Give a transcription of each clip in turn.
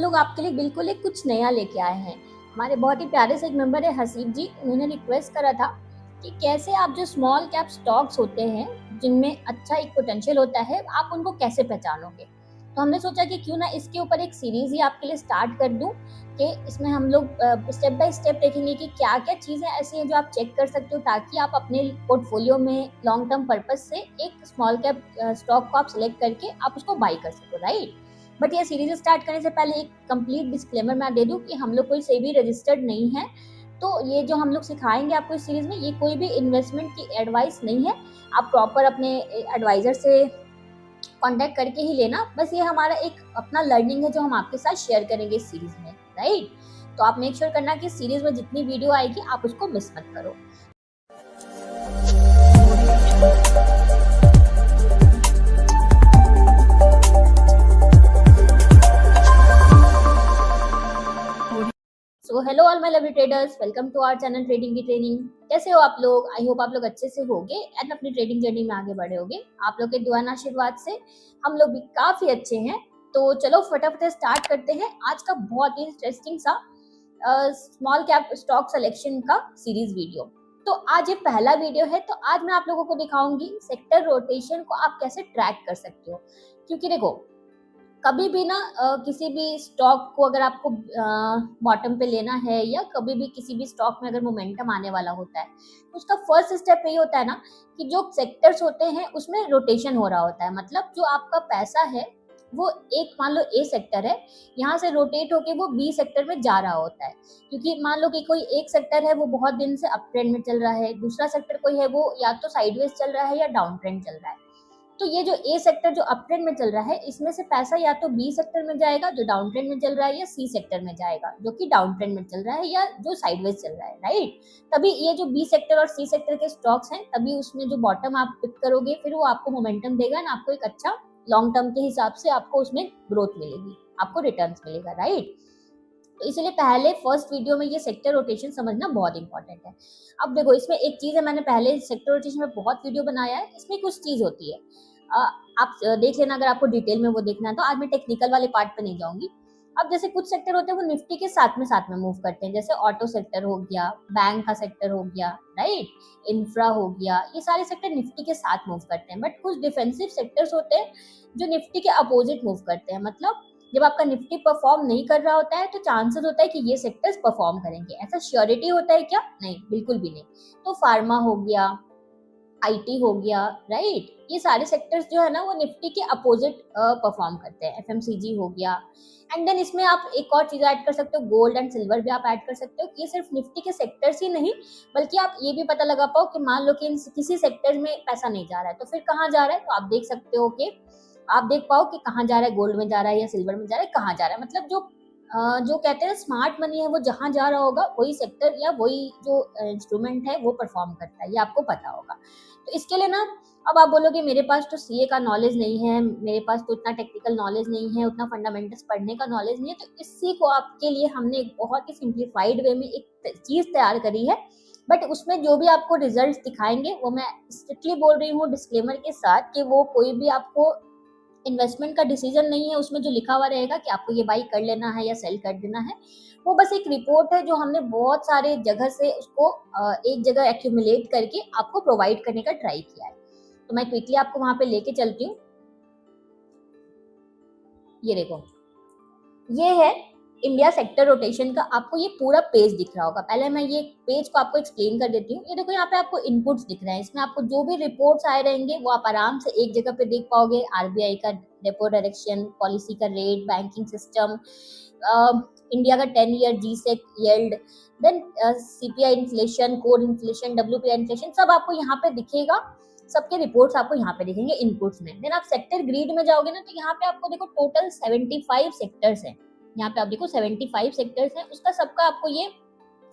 लोग आपके लिए बिल्कुल एक कुछ नया लेके आए हैं। हमारे बहुत ही प्यारे से एक मेंबर है हसीब जी, उन्होंने रिक्वेस्ट करा था कि कैसे आप जो स्मॉल कैप स्टॉक्स होते हैं, जिनमें अच्छा एक पोटेंशियल होता है, आप उनको कैसे पहचानोगे? तो हमने सोचा कि क्यों ना इसके ऊपर एक सीरीज़ ही आपके लिए स्टार्ट कर दूँ कि इसमें हम लोग स्टेप बाय स्टेप देखेंगे कि क्या-क्या चीज़ें ऐसी हैं जो आप चेक कर सकते हो ताकि आप अपने पोर्टफोलियो में लॉन्ग टर्म पर्पज़ से एक स्मॉल कैप स्टॉक को आप सेलेक्ट करके आप उसको बाय कर सको, राइट? बट ये सीरीज स्टार्ट करने से पहले एक कंप्लीट डिस्क्लेमर मैं दे दूं कि हम लोग कोई सेबी रजिस्टर्ड नहीं है। तो ये जो हम लोग सिखाएंगे आपको इस सीरीज में, ये कोई भी इन्वेस्टमेंट की एडवाइस नहीं है। आप प्रॉपर अपने एडवाइजर से कांटेक्ट करके ही लेना। बस ये हमारा एक अपना लर्निंग है जो हम आपके साथ शेयर करेंगे इस सीरीज में, राइट? तो आप मेक श्योर करना कि इस सीरीज में जितनी वीडियो आएगी आप उसको मिस मत करो। So hello all my lovely traders, welcome to our channel trading की ट्रेनिंग। कैसे हो आप लोग? आई होप आप लोग अच्छे से होगे एंड अपनी ट्रेडिंग जर्नी में आगे बढ़े होगे। आप लोग के दुआ आशीर्वाद से हम लोग भी काफी अच्छे हैं। तो चलो फटाफट स्टार्ट करते हैं आज का बहुत ही इंटरेस्टिंग सा स्मॉल कैप स्टॉक सिलेक्शन का सीरीज वीडियो। तो आज ये पहला वीडियो है, तो आज मैं आप लोगों को दिखाऊंगी सेक्टर रोटेशन को आप कैसे ट्रैक कर सकते हो। क्योंकि देखो, कभी भी ना किसी भी स्टॉक को अगर आपको बॉटम पे लेना है या कभी भी किसी भी स्टॉक में अगर मोमेंटम आने वाला होता है, तो उसका फर्स्ट स्टेप यही होता है ना कि जो सेक्टर्स होते हैं उसमें रोटेशन हो रहा होता है। मतलब जो आपका पैसा है वो एक, मान लो ए सेक्टर है, यहाँ से रोटेट होके वो बी सेक्टर में जा रहा होता है। क्योंकि मान लो कि कोई एक सेक्टर है वो बहुत दिन से अप ट्रेंड में चल रहा है, दूसरा सेक्टर कोई है वो या तो साइडवेज चल रहा है या डाउन ट्रेंड चल रहा है। तो ये जो ए सेक्टर जो अप ट्रेंड में चल रहा है, इसमें से पैसा या तो बी सेक्टर में जाएगा जो डाउन ट्रेंड में चल रहा है, या सी सेक्टर में जाएगा जो कि डाउन ट्रेंड में चल रहा है या जो साइडवेज चल रहा है, राइट? तभी ये जो बी सेक्टर और सी सेक्टर के स्टॉक्स हैं, तभी उसमें जो बॉटम आप पिक करोगे फिर वो आपको मोमेंटम देगा ना, आपको एक अच्छा लॉन्ग टर्म के हिसाब से आपको उसमें ग्रोथ मिलेगी, आपको रिटर्न्स मिलेगा, राइट? तो इसलिए पहले फर्स्ट वीडियो में ये सेक्टर रोटेशन समझना बहुत इंपॉर्टेंट है। अब देखो, इसमें एक चीज है, मैंने पहले सेक्टर रोटेशन में बहुत वीडियो बनाया है, इसमें कुछ चीज होती है, आप देख लेना अगर आपको डिटेल में वो देखना है। तो आज मैं टेक्निकल वाले पार्ट पे नहीं जाऊंगी। अब जैसे कुछ सेक्टर होते हैं वो निफ्टी के साथ में मूव करते हैं, जैसे ऑटो सेक्टर हो गया, बैंक का सेक्टर हो गया, राइट, इंफ्रा हो गया, ये सारे सेक्टर निफ्टी के साथ मूव करते हैं। बट कुछ डिफेंसिव सेक्टर्स होते हैं जो निफ्टी के अपोजिट मूव करते हैं। मतलब जब आपका निफ्टी परफॉर्म नहीं कर रहा होता है तो चांसेस होता है कि ये सेक्टर्स परफॉर्म करेंगे। ऐसा श्योरिटी होता है क्या? नहीं, बिल्कुल भी नहीं। तो फार्मा हो गया, आईटी हो गया, राइट, ये सारे सेक्टर्स जो है ना वो निफ्टी के अपोजिट परफॉर्म करते हैं। एफएमसीजी हो गया। एंड देन इसमें आप एक और चीज ऐड कर सकते हो, गोल्ड एंड सिल्वर भी आप ऐड कर सकते हो कि ये सिर्फ निफ्टी के सेक्टर्स ही नहीं, बल्कि आप ये भी पता लगा पाओ कि मान लो कि किसी सेक्टर में पैसा नहीं जा रहा है तो फिर कहाँ जा रहा है। तो आप देख सकते हो कि आप देख पाओ कि कहाँ जा रहा है, गोल्ड में जा रहा है या सिल्वर में जा रहा है, कहाँ जा रहा है। मतलब जो कहते हैं स्मार्ट मनी है, वो जहां जा रहा होगा वही सेक्टर या वही जो इंस्ट्रूमेंट है वो परफॉर्म करता है, ये आपको पता होगा। तो इसके लिए ना, अब आप बोलोगे मेरे पास तो सीए का नॉलेज नहीं है, मेरे पास तो उतना टेक्निकल नॉलेज नहीं है, उतना फंडामेंटल्स पढ़ने का नॉलेज नहीं है, तो इसी को आपके लिए हमने एक बहुत ही सिंप्लीफाइड वे में एक चीज तैयार करी है। बट उसमें जो भी आपको रिजल्ट दिखाएंगे वो मैं स्ट्रिक्टली बोल रही हूँ डिस्क्लेमर के साथ कि वो कोई भी आपको इन्वेस्टमेंट का डिसीजन नहीं है। उसमें जो लिखा हुआ रहेगा कि आपको ये बाई कर लेना है या सेल कर देना है, वो बस एक रिपोर्ट है जो हमने बहुत सारे जगह से उसको एक जगह एक्यूमुलेट करके आपको प्रोवाइड करने का ट्राई किया है। तो मैं क्विकली आपको वहां पे लेके चलती हूँ। ये देखो, ये है इंडिया सेक्टर रोटेशन का, आपको ये पूरा पेज दिख रहा होगा। पहले मैं ये पेज को आपको एक्सप्लेन कर देती हूँ। ये देखो, यहाँ पे आपको इनपुट्स दिख रहे हैं, इसमें आपको जो भी रिपोर्ट्स आए रहेंगे वो आप आराम से एक जगह पे देख पाओगे। आरबीआई का रेपो डायरेक्शन, पॉलिसी का रेट, बैंकिंग सिस्टम, इंडिया का 10 year GSec yield, then CPI inflation, core inflation, WPI inflation, सब आपको यहाँ पे दिखेगा। सबके रिपोर्ट्स आपको यहाँ पे दिखेंगे इनपुट्स में। देन आप सेक्टर ग्रिड में जाओगे ना, तो यहाँ पे आपको देखो टोटल 75 सेक्टर्स हैं। यहाँ पे आप देखो 75 सेक्टर्स हैं, उसका सबका आपको ये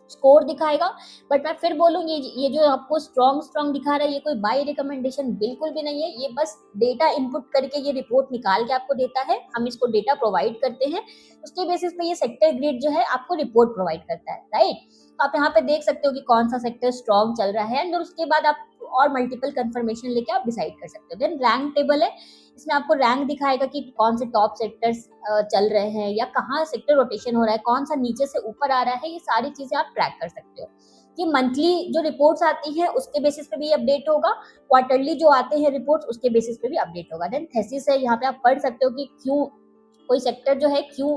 स्कोर दिखाएगा। बट मैं फिर बोलूंगी, ये जो आपको स्ट्रॉन्ग दिखा रहा है, ये कोई बाय रिकमेंडेशन बिल्कुल भी नहीं है। ये बस डेटा इनपुट करके ये रिपोर्ट निकाल के आपको देता है, हम इसको डेटा प्रोवाइड करते हैं, उसके बेसिस पे ये सेक्टर ग्रिड जो है आपको रिपोर्ट प्रोवाइड करता है, राइट? तो आप यहाँ पे देख सकते हो कि कौन सा सेक्टर स्ट्रॉन्ग चल रहा है, एंड उसके बाद आप और मल्टीपल कंफर्मेशन लेके आप डिसाइड कर सकते हो। देन रैंक टेबल है, इसमें आपको रैंक दिखाएगा कि कौन से टॉप सेक्टर्स चल रहे हैं या कहाँ सेक्टर रोटेशन हो रहा है, कौन सा नीचे से ऊपर आ रहा है, ये सारी चीजें आप ट्रैक कर सकते हो। कि मंथली जो रिपोर्ट्स आती हैं उसके बेसिस पे भी अपडेट होगा, क्वार्टरली जो आते हैं रिपोर्ट्स उसके बेसिस पे भी अपडेट होगा। देन थेसिस है, यहाँ पे आप पढ़ सकते हो कि क्यों कोई सेक्टर जो है क्यों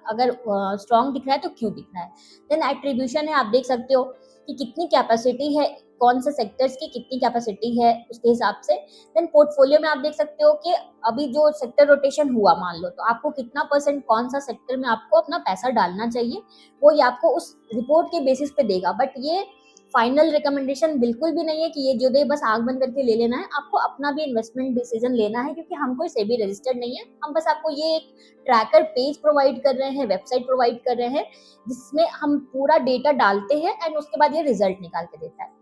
अगर स्ट्रॉन्ग दिख रहा है तो क्यों दिख रहा है। देन एट्रीब्यूशन है, आप देख सकते हो कि कितनी कैपेसिटी है, कौन से सेक्टर्स की कितनी कैपेसिटी है उसके हिसाब से। देन पोर्टफोलियो में आप देख सकते हो कि अभी जो सेक्टर रोटेशन हुआ मान लो, तो आपको कितना परसेंट कौन सा सेक्टर में आपको अपना पैसा डालना चाहिए, वो ये आपको उस रिपोर्ट के बेसिस पे देगा। बट ये फाइनल रिकमेंडेशन बिल्कुल भी नहीं है कि ये जो दे बस आंख बंद करके ले लेना है, आपको अपना भी इन्वेस्टमेंट डिसीजन लेना है, क्योंकि हम कोई सेबी रजिस्टर्ड नहीं है। हम बस आपको ये एक ट्रैकर पेज प्रोवाइड कर रहे हैं, वेबसाइट प्रोवाइड कर रहे हैं, जिसमें हम पूरा डेटा डालते हैं एंड उसके बाद ये रिजल्ट निकाल के देता है।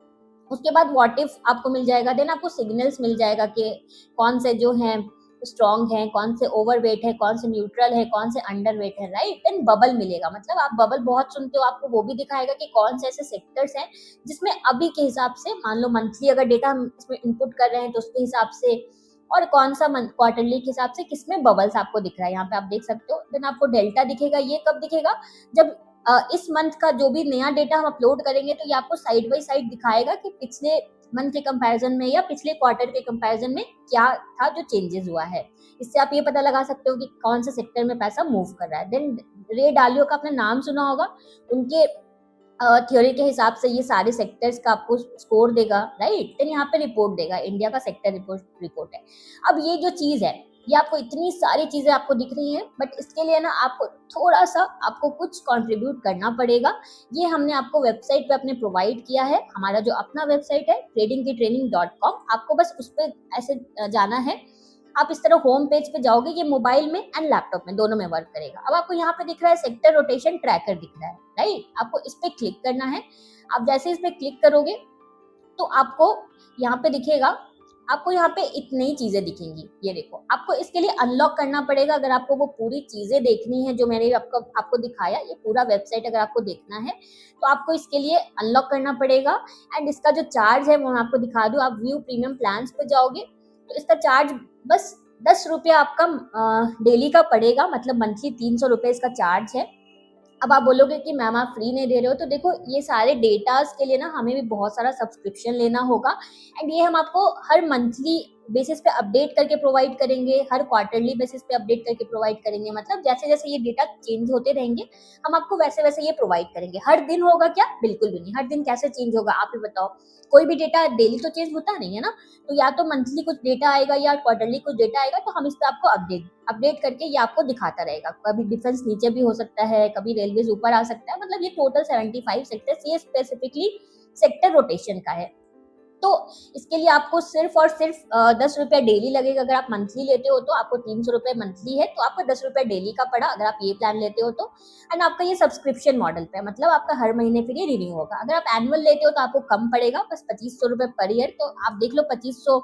उसके बाद व्हाट इफ आपको मिल जाएगा, देन आपको सिग्नल्स मिल जाएगा कि कौन से जो हैं स्ट्रॉन्ग है, कौन से ओवरवेट है, कौन से न्यूट्रल है, कौन से अंडरवेट है, राइट। देन बबल मिलेगा, मतलब आप बबल बहुत सुनते हो, आपको वो भी दिखाएगा कि कौन से ऐसे सेक्टर्स हैं जिसमें अभी के हिसाब से, मान लो मंथली अगर डेटा हम इसमें इनपुट कर रहे हैं तो उसके हिसाब से, और कौन सा क्वार्टरली के हिसाब से किसमें बबल्स आपको दिख रहा है, यहाँ पे आप देख सकते हो। देन आपको डेल्टा दिखेगा, ये कब दिखेगा, जब इस मंथ का जो भी नया डेटा हम अपलोड करेंगे तो ये आपको साइड बाय साइड दिखाएगा कि पिछले मंथ के कंपैरिजन में या पिछले क्वार्टर के कंपैरिजन में क्या था जो चेंजेस हुआ है। इससे आप ये पता लगा सकते हो कि कौन सा सेक्टर में पैसा मूव कर रहा है। देन रे डालियो का आपने नाम सुना होगा, उनके थ्योरी के हिसाब से ये सारे सेक्टर्स का आपको स्कोर देगा, राइट। देन यहाँ पे रिपोर्ट देगा, इंडिया का सेक्टर रिपोर्ट है। अब ये जो चीज है, ये आपको इतनी सारी चीजें आपको दिख रही हैं, बट इसके लिए ना आपको थोड़ा सा आपको कुछ कंट्रीब्यूट करना पड़ेगा। ये हमने आपको वेबसाइट पे अपने प्रोवाइड किया है, हमारा जो अपना वेबसाइट है tradingkitraining.com। आपको बस उस पर ऐसे जाना है, आप इस तरह होम पेज पे जाओगे, ये मोबाइल में एंड लैपटॉप में दोनों में वर्क करेगा। अब आपको यहाँ पे दिख रहा है सेक्टर रोटेशन ट्रैकर दिख रहा है, राइट। आपको इस पे क्लिक करना है। आप जैसे इस पे क्लिक करोगे तो आपको यहाँ पे दिखेगा, आपको यहाँ पे इतनी ही चीजें दिखेंगी। ये देखो, आपको इसके लिए अनलॉक करना पड़ेगा। अगर आपको वो पूरी चीजें देखनी है जो मैंने आपको दिखाया, ये पूरा वेबसाइट अगर आपको देखना है तो आपको इसके लिए अनलॉक करना पड़ेगा। एंड इसका जो चार्ज है वो मैं आपको दिखा दूं। आप व्यू प्रीमियम प्लान्स पे जाओगे तो इसका चार्ज बस 10 रुपया आपका डेली का पड़ेगा, मतलब मंथली 300 रुपये इसका चार्ज है। अब आप बोलोगे कि मैम आप फ्री नहीं दे रहे हो, तो देखो ये सारे डेटास के लिए ना हमें भी बहुत सारा सब्सक्रिप्शन लेना होगा, एंड ये हम आपको हर मंथली बेसिस पे अपडेट करके प्रोवाइड करेंगे, हर क्वार्टरली बेसिस पे अपडेट करके प्रोवाइड करेंगे। मतलब जैसे जैसे ये डेटा चेंज होते रहेंगे हम आपको वैसे वैसे ये प्रोवाइड करेंगे। हर दिन होगा क्या? बिल्कुल भी नहीं। हर दिन कैसे चेंज होगा आप ही बताओ? कोई भी डेटा डेली तो चेंज होता नहीं है ना, तो या तो मंथली कुछ डेटा आएगा या क्वार्टरली कुछ डेटा आएगा, तो हम इस पर आपको अपडेट करके ये आपको दिखाता रहेगा। कभी डिफेंस नीचे भी हो सकता है, कभी रेलवे ऊपर आ सकता है। मतलब ये टोटल 75 सेक्टर्स, ये स्पेसिफिकली सेक्टर रोटेशन का है। तो इसके लिए आपको सिर्फ और सिर्फ 10 रुपया डेली लगेगा। अगर आप मंथली लेते हो तो आपको 300 रुपये मंथली है, तो आपको 10 रुपये डेली का पड़ा अगर आप ये प्लान लेते हो तो। एंड आपका ये सब्सक्रिप्शन मॉडल पे, मतलब आपका हर महीने फिर ये रिन्यू होगा। अगर आप एनुअल लेते हो तो आपको कम पड़ेगा, बस 2500 रुपये पर ईयर। तो आप देख लो 2500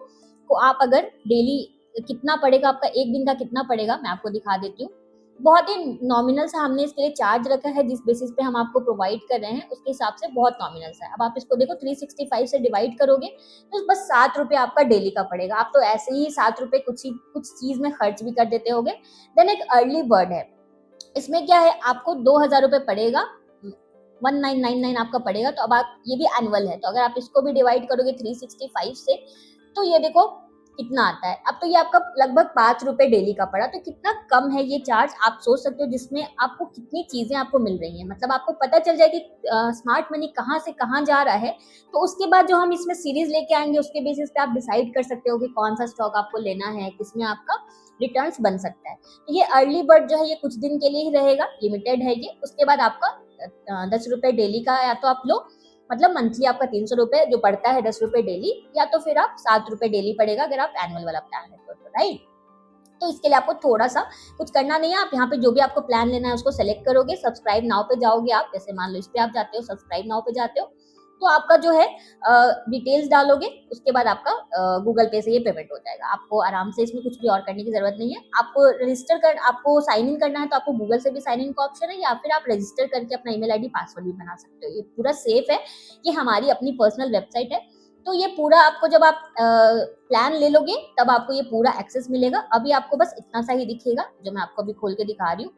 को आप अगर डेली कितना पड़ेगा, आपका एक दिन का कितना पड़ेगा, मैं आपको दिखा देती हूँ। बहुत ही नॉमिनल सा हमने इसके लिए चार्ज रखा है, जिस बेसिस पे हम आपको प्रोवाइड कर रहे हैं उसके हिसाब से बहुत नॉमिनल सा है। अब आप इसको देखो 365 से डिवाइड करोगे तो बस 7 रुपये आपका डेली का पड़ेगा। आप तो ऐसे ही 7 रुपये कुछ चीज में खर्च भी कर देते होगे। देन एक अर्ली बर्ड है, इसमें क्या है, आपको 2000 रुपये पड़ेगा, 1999 आपका पड़ेगा। तो अब आप ये भी एनुअल है, तो अगर आप इसको भी डिवाइड करोगे 365 से तो ये देखो कितना आता है। अब तो ये आपका लगभग 5 रुपए डेली का पड़ा, तो कितना कम है ये चार्ज, आप सोच सकते हो, जिसमें आपको कितनी चीजें आपको मिल रही हैं। मतलब आपको पता चल जाए कि स्मार्ट मनी कहाँ से कहाँ जा रहा है। तो उसके बाद जो हम इसमें सीरीज लेके आएंगे उसके बेसिस पे आप डिसाइड कर सकते हो कि कौन सा स्टॉक आपको लेना है, किसमें आपका रिटर्न्स बन सकता है। तो ये अर्ली बर्ड जो है ये कुछ दिन के लिए ही रहेगा, लिमिटेड है ये। उसके बाद आपका 10 रुपए डेली का या तो आप लो, मतलब मंथली आपका 300 रुपए जो पड़ता है 10 रुपए डेली, या तो फिर आप 7 रुपए डेली पड़ेगा अगर आप एनुअल वाला प्लान लेते हो तो, राइट। तो इसके लिए आपको थोड़ा सा कुछ करना नहीं है। आप यहाँ पे जो भी आपको प्लान लेना है उसको सेलेक्ट करोगे, सब्सक्राइब नाउ पे जाओगे आप, जैसे मान लो इस पे आप जाते हो, सब्सक्राइब नाउ पे जाते हो, तो आपका जो है डिटेल्स डालोगे, उसके बाद आपका गूगल पे से ये पेमेंट हो जाएगा। आपको आराम से इसमें कुछ भी और करने की जरूरत नहीं है। आपको साइन इन करना है तो आपको गूगल से भी साइन इन का ऑप्शन है, या फिर आप रजिस्टर करके अपना ईमेल आईडी पासवर्ड भी बना सकते हो। ये पूरा सेफ है, ये हमारी अपनी पर्सनल वेबसाइट है। तो ये पूरा आपको जब आप प्लान ले लोगे तब आपको ये पूरा एक्सेस मिलेगा। अभी आपको बस इतना सा ही दिखेगा जो मैं आपको अभी खोल के दिखा रही हूँ।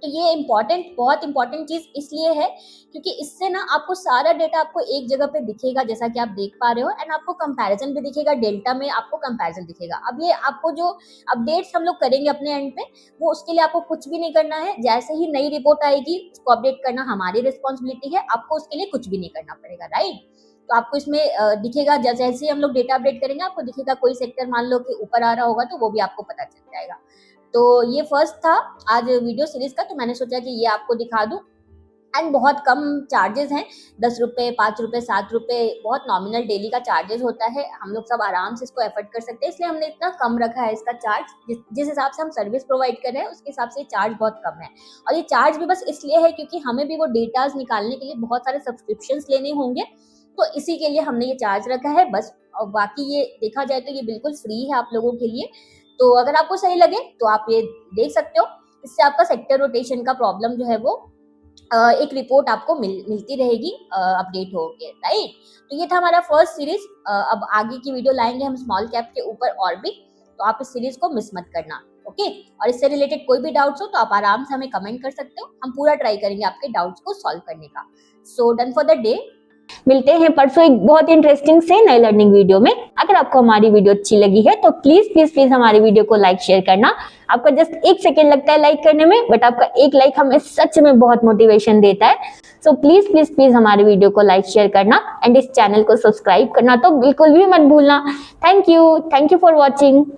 तो ये इम्पोर्टेंट, बहुत इंपॉर्टेंट चीज इसलिए है क्योंकि इससे ना आपको सारा डेटा आपको एक जगह पे दिखेगा जैसा कि आप देख पा रहे हो, एंड आपको कंपैरिजन भी दिखेगा, डेल्टा में आपको कंपैरिजन दिखेगा। अब ये आपको जो अपडेट्स हम लोग करेंगे अपने एंड पे, वो उसके लिए आपको कुछ भी नहीं करना है। जैसे ही नई रिपोर्ट आएगी उसको अपडेट करना हमारी रिस्पॉन्सिबिलिटी है, आपको उसके लिए कुछ भी नहीं करना पड़ेगा, राइट। तो आपको इसमें दिखेगा, जैसे ही हम लोग डेटा अपडेट करेंगे आपको दिखेगा, कोई सेक्टर मान लो कि ऊपर आ रहा होगा तो वो भी आपको पता चल जाएगा। तो ये फर्स्ट था आज वीडियो सीरीज का, तो मैंने सोचा कि ये आपको दिखा दूं। एंड बहुत कम चार्जेस हैं, 10 रुपए, 5 रुपए, 7 रुपए, बहुत नॉमिनल डेली का चार्जेस होता है। हम लोग सब आराम से इसको एफर्ट कर सकते हैं, इसलिए हमने इतना कम रखा है इसका चार्ज। जिस हिसाब से हम सर्विस प्रोवाइड कर रहे हैं उसके हिसाब से चार्ज बहुत कम है। और ये चार्ज भी बस इसलिए है क्योंकि हमें भी वो डेटाज निकालने के लिए बहुत सारे सब्सक्रिप्शंस लेने होंगे, तो इसी के लिए हमने ये चार्ज रखा है बस। और बाकी ये देखा जाए तो ये बिल्कुल फ्री है आप लोगों के लिए। तो अगर आपको सही लगे तो आप ये देख सकते हो। इससे आपका सेक्टर रोटेशन का प्रॉब्लम जो है वो एक रिपोर्ट आपको मिलती रहेगी अपडेट होके, राइट। तो ये था हमारा फर्स्ट सीरीज। अब आगे की वीडियो लाएंगे हम स्मॉल कैप के ऊपर और भी, तो आप इस सीरीज को मिस मत करना, ओके। और इससे रिलेटेड कोई भी डाउट्स हो तो आप आराम से हमें कमेंट कर सकते हो, हम पूरा ट्राई करेंगे आपके डाउट्स को सॉल्व करने का। So done for the day. मिलते हैं परसों एक बहुत इंटरेस्टिंग से नई लर्निंग वीडियो में। अगर आपको हमारी वीडियो अच्छी लगी है तो प्लीज प्लीज प्लीज हमारी वीडियो को लाइक शेयर करना। आपका जस्ट 1 सेकेंड लगता है लाइक करने में, बट आपका एक लाइक हमें सच में बहुत मोटिवेशन देता है। सो प्लीज प्लीज प्लीज हमारी वीडियो को लाइक शेयर करना एंड इस चैनल को सब्सक्राइब करना तो बिल्कुल भी मत भूलना। Thank you for watching.